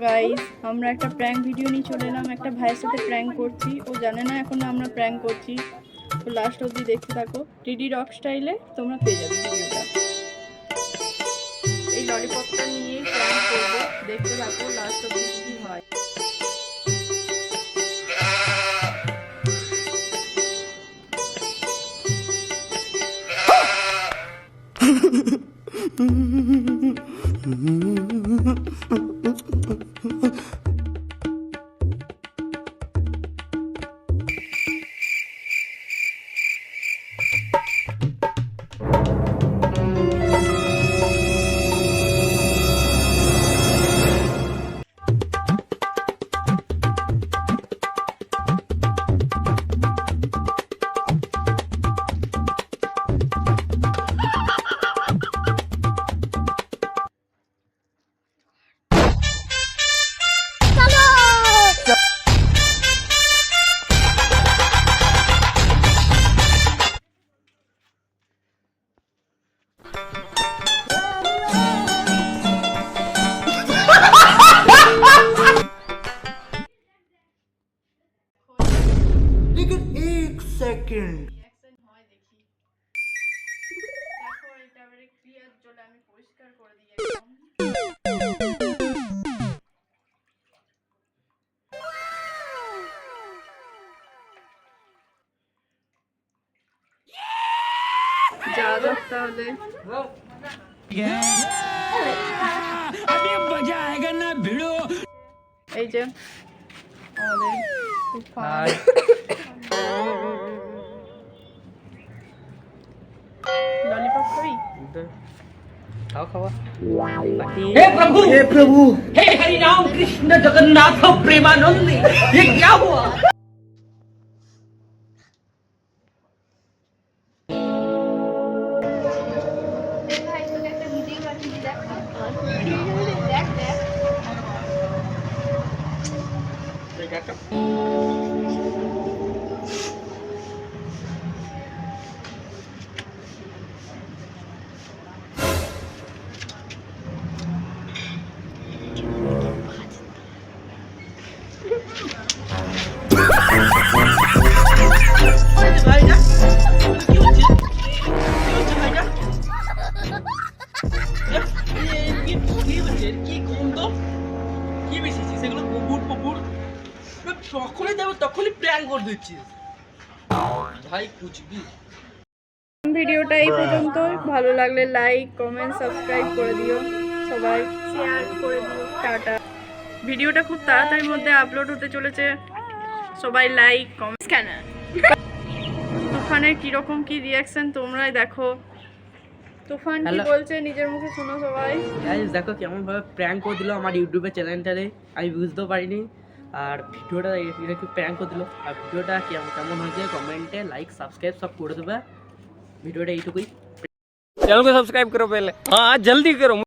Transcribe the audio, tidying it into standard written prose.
Guys আমরা একটা prank video নিয়ে চলে এলাম। একটা ভাইয়ের সাথে প্র্যাঙ্ক করছি, ও জানে না এখন আমরা প্র্যাঙ্ক করছি। তো লাস্ট অবধি দেখতে থাকো, টিডি রক স্টাইলে তোমরা পেয়ে যাবে ভিডিওটা। এই ললিপপটা নিয়ে প্র্যাঙ্ক করবো, দেখতে থাকো লাস্ট অবধি কি হয়। लेकिन एक सेकंड দেখো এটা এবারে ক্লিয়ার জলে আমি পরিষ্কার করে দিই একদম। যা যাক তাহলে अभी मजा आएगा ना भिड़ो। এই যে আমাদের তুফান। ললিপপ খাবি? खाओ खाओ हे प्रभु हे हरि राम कृष्ण जगन्नाथ प्रेमानंद ये क्या हुआ ভিডিওটা এই পর্যন্তই। ভালো লাগলে লাইক কমেন্ট সাবস্ক্রাইব করে দিও, সবাই শেয়ার করে দিও। টাটা। ভিডিওটা খুব তাড়াতাড়ির মধ্যে আপলোড হতে চলেছে, সবাই লাইক কমেন্ট। কেন তুফানের কিরকম কি রিয়াকশন তোমরাই দেখো। তুফান কি বলছে নিজের মুখে শোনো সবাই। গাইস দেখো কেমন ভাবে প্র্যাঙ্ক করে দিল আমার ইউটিউবের চ্যানেলটারে, আমি বুঝতেও পারিনি। আর ভিডিওটা এটা একটু প্র্যাঙ্ক করে দিল। আর ভিডিওটা কেমন হয়েছে কমেন্টে লাইক সাবস্ক্রাইব सब করে দেবে। ভিডিওটা এইটুকুই। चैनल को सब्सक्राइब करो पहले, हाँ जल्दी करो।